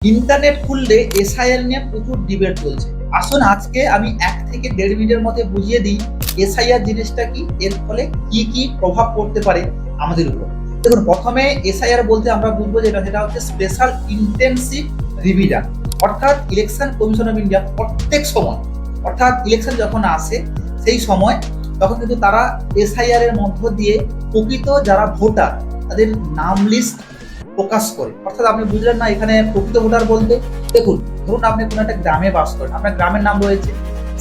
Internet খুললে SIR নিয়ে প্রচুর ডিবেট চলছে। আসুন আজকে আমি 1 থেকে 1.5 মিনিটের মধ্যে বুঝিয়ে দিই এসআইআর জিনিসটা কি, এর ফলে কি কি প্রভাব পড়তে পারে আমাদের উপর। দেখুন, প্রথমে এসআইআর বলতে আমরা বুঝবো যেটা হচ্ছে স্পেশাল ইন্টেনসিভ রিভিশন, অর্থাৎ ইলেকশন কমিশন অফ ইন্ডিয়া প্রত্যেক সময়, অর্থাৎ ইলেকশন যখন আসে সেই সময় তখন কিন্তু তারা এসআইআর এর মধ্য দিয়ে প্রকৃত যারা ভোটার তাদের নাম লিস্ট প্রকাশ করে। অর্থাৎ আপনি বুঝলেন না এখানে প্রকৃত ভোটার বলতে, দেখুন ধরুন আপনি কোনো একটা গ্রামে বাস করেন, আপনার গ্রামের নাম রয়েছে,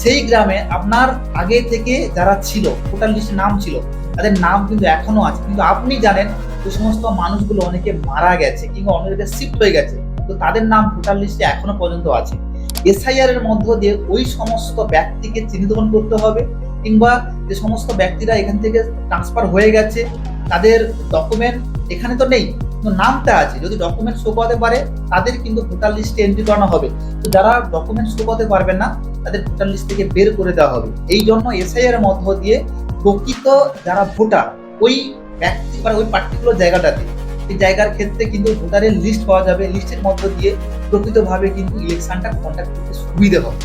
সেই গ্রামে আপনার আগে থেকে যারা ছিল ভোটার লিস্টে নাম ছিল তাদের নাম কিন্তু এখনো আছে, কিন্তু আপনি জানেন যে সমস্ত মানুষগুলো অনেকে মারা গেছে কিংবা অন্য জায়গায় শিফট হয়ে গেছে, তো তাদের নাম ভোটার লিস্টে এখনো পর্যন্ত আছে। এসআইআর এর মধ্য দিয়ে ওই সমস্ত ব্যক্তিকে চিহ্নিতকরণ করতে হবে, কিংবা যে সমস্ত ব্যক্তিরা এখান থেকে ট্রান্সফার হয়ে গেছে তাদের ডকুমেন্ট এখানে তো নেই কিন্তু নামটা আছে, যদি ডকুমেন্ট শো করাতে পারে তাদের কিন্তু ভোটার লিস্টে এন্ট্রি করানো হবে। তো যারা ডকুমেন্ট শো করাতে পারবেন না তাদের ভোটার লিস্ট থেকে বের করে দেওয়া হবে। এই জন্য এসআইআর এর মধ্য দিয়ে প্রকৃত যারা ভোটার ওই ব্যক্তি বা ওই পার্টিকুলার জায়গাটাতে, এই জায়গার ক্ষেত্রে কিন্তু ভোটারের লিস্ট পাওয়া যাবে, লিস্টের মধ্য দিয়ে প্রকৃতভাবে কিন্তু ইলেকশনটা কন্ডাক্ট করতে সুবিধা হবে।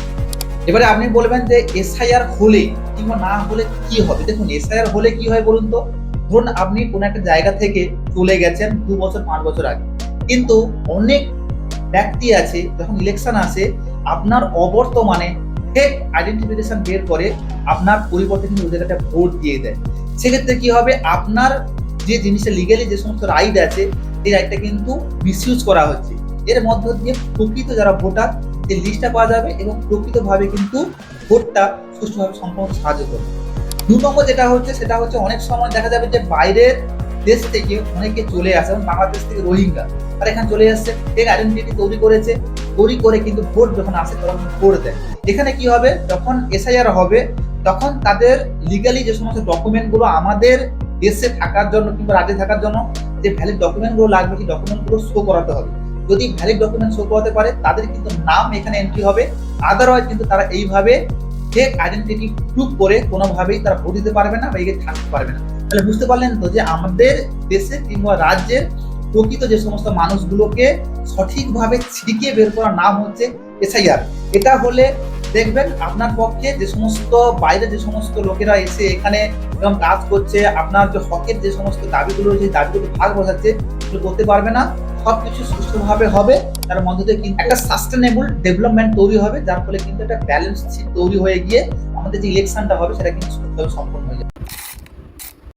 এবারে আপনি বলবেন যে এসআইআর হলে কিংবা না হলে কি হবে। দেখুন, এসআইআর হলে কি হয় বলুন তো, ধরুন আপনি কোনো একটা জায়গা থেকে চলে গেছেন 2 বছর 5 বছর আগে, কিন্তু অনেক ব্যক্তি আছে যখন ইলেকশন আসে আপনার অবর্তমানে ফেক আইডেন্টিফিকেশন বের করে আপনার পরিবর্তে কিন্তু ওই জায়গাটা ভোট দিয়ে দেয়। সেক্ষেত্রে কি হবে, আপনার যে জিনিসটা লিগালি যে সমস্ত রাইট আছে এই রাইটটা কিন্তু মিসইউজ করা হচ্ছে। এর মধ্য দিয়ে প্রকৃত যারা ভোটার সেই লিস্টটা পাওয়া যাবে এবং প্রকৃতভাবে কিন্তু ভোটটা সুষ্ঠুভাবে সম্পন্ন সাহায্য করবে। 2 নম্বর যেটা হচ্ছে সেটা হচ্ছে অনেক সময় দেখা যাবে যে বাইরের দেশ থেকে অনেকে চলে আসে, এবং বাংলাদেশ থেকে রোহিঙ্গা তারা এখানে চলে আসছে, ফেক আইডেন্টিটি তৈরি করেছে, তৈরি করে কিন্তু ভোট যখন আসে তখন ভোট দেয়। এখানে কি হবে, যখন এসআইআর হবে তখন তাদের লিগালি যে সমস্ত ডকুমেন্ট গুলো আমাদের দেশে থাকার জন্য কিংবা রাজ্যে থাকার জন্য যে ভ্যালিড ডকুমেন্ট গুলো লাগবে সেই ডকুমেন্ট গুলো শো করাতে হবে। যদি ভ্যালিড ডকুমেন্ট শো করাতে পারে তাদের কিন্তু নাম এখানে এন্ট্রি হবে, আদারওয়াইজ কিন্তু তারা এইভাবে ফেক আইডেন্টিটি প্রুভ করে কোনোভাবেই তারা ভোট দিতে পারবে না বা এগিয়ে থাকতে পারবে না। তাহলে বুঝতে পারলেন তো যে আমাদের দেশে কিংবা রাজ্যের প্রকৃত যে সমস্ত মানুষগুলোকে সঠিকভাবে ছিটিয়ে বের করার নাম হচ্ছে এসআইআর। এটা হলে দেখবেন আপনার পক্ষে যে সমস্ত বাইরে যে সমস্ত লোকেরা এসে এখানে এবং কাজ করছে, আপনার যে হকের যে সমস্ত দাবিগুলো যে দাবিগুলো ভাগ বসাচ্ছে সেগুলো করতে পারবে না। সবকিছু সুষ্ঠুভাবে হবে, তার মধ্যে দিয়ে কিন্তু একটা সাস্টেনেবল ডেভেলপমেন্ট তৈরি হবে, যার ফলে কিন্তু একটা ব্যালেন্স তৈরি হয়ে গিয়ে আমাদের যে ইলেকশনটা হবে সেটা কিন্তু সুষ্ঠুভাবে সম্পন্ন হয়ে যাবে।